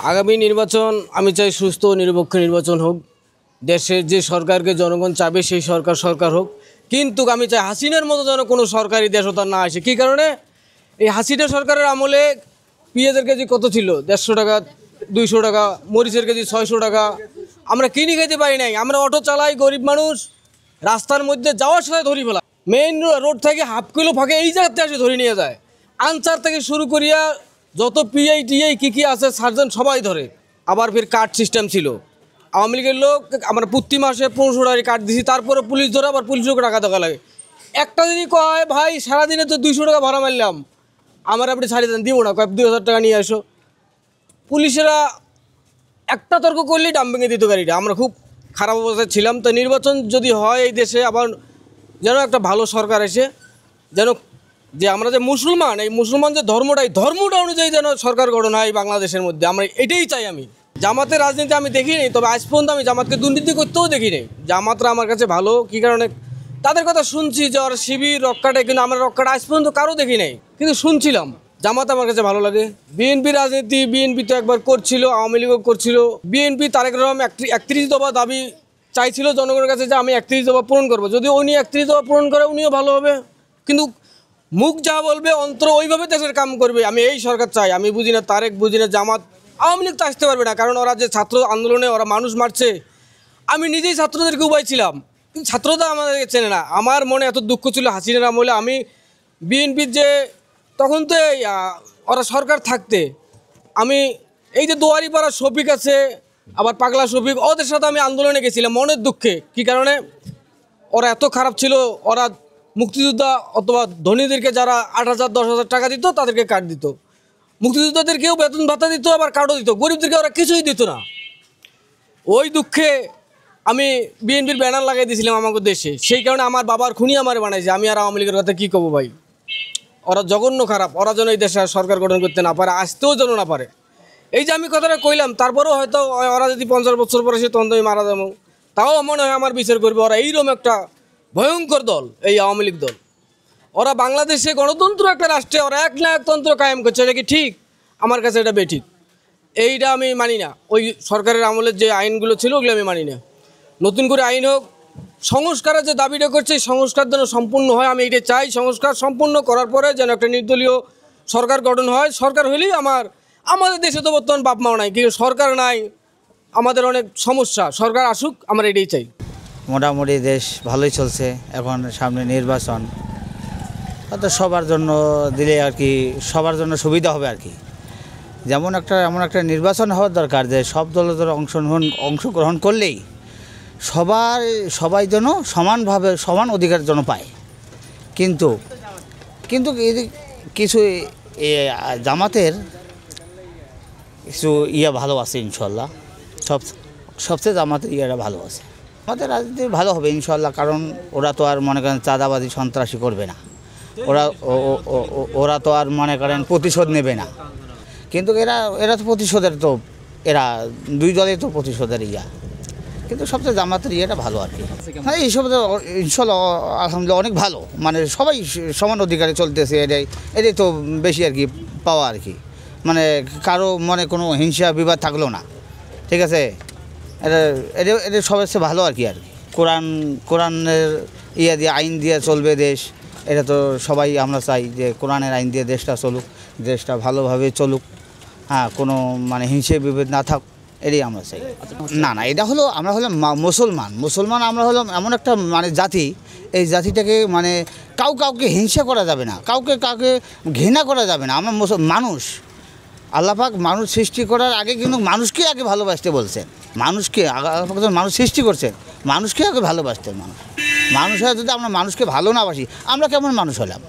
আগামী নির্বাচন আমি চাই সুস্থ নিরপেক্ষ নির্বাচন হোক। দেশের যে সরকারকে জনগণ চাবে সেই সরকার হোক, কিন্তু আমি চাই হাসিনার মতো যেন কোনো সরকারি দেশতার না আসে। কী কারণে? এই হাসিনা সরকারের আমলে পেঁয়াজের কেজি কত ছিল? 150 টাকা, 200 টাকা, মরিচের কেজি 600 টাকা। আমরা কিনে খেতে পারি নাই। আমরা অটো চালাই, গরিব মানুষ, রাস্তার মধ্যে যাওয়ার সাথে ধরি ফেলা। মেইন রোড থেকে হাফ কিলো ফাঁকে এই জায়গাতে আসে ধরে নিয়ে যায়। আনসার থেকে শুরু করিয়া যত পিআই টিআই কী আছে সার্জন সবাই ধরে। আবার ফের কার্ড সিস্টেম ছিল। আওয়ামী লীগের লোক আমরা প্রতি মাসে 1500 টাকা কার্ড দিছি, তারপরে পুলিশ ধরে আবার পুলিশকে টাকা দেওয়া লাগে। একটা যদি কয় ভাই সারাদিনে তো 200 টাকা ভাড়া মারলাম, আমার আপনি ছাড়িয়ে দেন, দিব না, কয়েক 2000 টাকা নিয়ে আসো। পুলিশেরা একটা তর্ক করলেই ডাম ভেঙে দিত গাড়িটা। আমরা খুব খারাপ অবস্থায় ছিলাম। তো নির্বাচন যদি হয় এই দেশে আবার যেন একটা ভালো সরকার এসে যেন যে আমরা যে মুসলমান, এই মুসলমান যে ধর্মটা অনুযায়ী যেন সরকার গঠন হয় বাংলাদেশের মধ্যে। আমরা এটাই চাই। আমি জামাতের রাজনীতি আমি দেখি নেই, তবে আজ পর্যন্ত আমি জামাতকে দুর্নীতি করতেও দেখি নেই। জামাতরা আমার কাছে ভালো। কী কারণে? তাদের কথা শুনছি যে ওরা শিবির রক্ষাটা, কিন্তু আমরা রক্ষাটা আজ পর্যন্ত কারো দেখি নাই, কিন্তু শুনছিলাম। জামাত আমার কাছে ভালো লাগে। বিএনপি রাজনীতি, বিএনপি তো একবার করছিল, আওয়ামী লীগও করছিল। বিএনপি তারেক রহমান 31 দফা দাবি চাইছিল জনগণের কাছে যে আমি 31 দফা পূরণ করবো। যদি উনি 31 দফা পূরণ করে উনিও ভালো হবে, কিন্তু মুখ যা বলবে অন্তর ওইভাবে দেশের কাম করবে। আমি এই সরকার চাই। আমি বুঝি না তারেক, বুঝি না জামাত, আওয়ামী লীগ তো আসতে পারবে না, কারণ ওরা যে ছাত্র আন্দোলনে ওরা মানুষ মারছে। আমি নিজেই ছাত্রদেরকে উবাইছিলাম, কিন্তু ছাত্ররা আমাদেরকে চেনে না। আমার মনে এত দুঃখ ছিল হাসিনার আমলে। আমি বিএনপির যে তখন তো ওরা সরকার থাকতে আমি এই যে দুয়ারিপাড়া শফিক আছে, আবার পাগলা শফিক, ওদের সাথে আমি আন্দোলনে গেছিলাম মনের দুঃখে। কী কারণে? ওরা এত খারাপ ছিল। ওরা মুক্তিযোদ্ধা অথবা ধনীদেরকে যারা 8,000 10,000 টাকা দিত তাদেরকে কার্ড দিত, মুক্তিযোদ্ধাদেরকেও বেতন ভাতা দিত, আবার কার্ডও দিত, গরিবদেরকে ওরা কিছুই দিত না। ওই দুঃখে আমি বিএনপির ব্যানার লাগাই দিয়েছিলাম আমাদের দেশে। সেই কারণে আমার বাবার খুনি আমার বানাইছে। আমি আর আওয়ামী লীগের কথা কী কব ভাই? ওরা জঘন্য খারাপ। ওরা যেন এই দেশে সরকার গঠন করতে না পারে, আসতেও যেন না পারে। এই যে আমি কথাটা কইলাম, তারপরেও হয়তো ওরা যদি 50 বছর পরে সে তখন আমি মারা যাবো, তাও মনে হয় আমার বিচার করবে। ওরা এইরকম একটা ভয়ঙ্কর দল, এই আওয়ামী লীগ দল। ওরা বাংলাদেশে গণতন্ত্র একটা রাষ্ট্রে ওরা এক নায়কতন্ত্র কায়েম করছে। এটা কি ঠিক? আমার কাছে এটা বেঠিক। এইটা আমি মানি না। ওই সরকারের আমলের যে আইনগুলো ছিল ওগুলো আমি মানি না। নতুন করে আইন হোক। সংস্কারের যে দাবিটা করছে সংস্কার যেন সম্পূর্ণ হয়, আমি এটা চাই। সংস্কার সম্পূর্ণ করার পরে যেন একটা নির্দলীয় সরকার গঠন হয়। সরকার হলেই আমাদের দেশে তো বর্তমান বাপ মাও নাই, কিন্তু সরকার নাই, আমাদের অনেক সমস্যা। সরকার আসুক, আমরা এটাই চাই। মোটামুটি দেশ ভালোই চলছে। এখন সামনে নির্বাচন, তো সবার জন্য দিলে আর কি সবার জন্য সুবিধা হবে আর কি। এমন একটা নির্বাচন হওয়ার দরকার যে সব দলের অংশগ্রহণ করলেই সবাই যেন সমানভাবে সমান অধিকার যেন পায়। কিন্তু কিছু জামাতের কিছু ভালো আছে ইনশাল্লাহ। সবচেয়ে জামাতের ভালো আছে। আমাদের রাজনীতি ভালো হবে ইনশাল্লাহ, কারণ ওরা তো আর মনে করেন চাঁদাবাজি সন্ত্রাসী করবে না। ওরা তো আর মনে করেন প্রতিশোধ নেবে না। কিন্তু এরা তো প্রতিশোধের তো এরা দুই দলেই তো প্রতিশোধের কিন্তু সবচেয়ে জামাতের ভালো আর কি। হ্যাঁ, এইসব ইনশাল্লাহ আলহামদুলিল্লাহ অনেক ভালো। মানে সবাই সমান অধিকারে চলতেছে। এটাই তো বেশি আর কি পাওয়া আর কি। মানে কারো মনে কোনো হিংসা বিবাদ থাকলো না। ঠিক আছে, এটা সবচেয়ে ভালো আর কি। কোরআনের দিয়ে আইন দিয়ে চলবে দেশ। এটা তো সবাই আমরা চাই যে কোরআনের আইন দিয়ে দেশটা চলুক, দেশটা ভালোভাবে চলুক। হ্যাঁ, কোনো মানে হিংসা বিভেদ না থাক, এটাই আমরা চাই। না, এটা হলো আমরা হলাম মুসলমান। আমরা হলাম এমন একটা মানে জাতি, এই জাতিটাকে মানে কাউকে হিংসা করা যাবে না, কাউকে ঘৃণা করা যাবে না। আমরা মানুষ, আল্লাহ পাক মানুষ সৃষ্টি করার আগে কিন্তু মানুষকে আগে ভালোবাসতে বলছেন। আল্লাহ পাক যখন মানুষ সৃষ্টি করছেন, মানুষকে আগে ভালোবাসতেন। মানুষ হয়ে যদি আমরা মানুষকে ভালো না বাসি, আমরা কেমন মানুষ হলাম?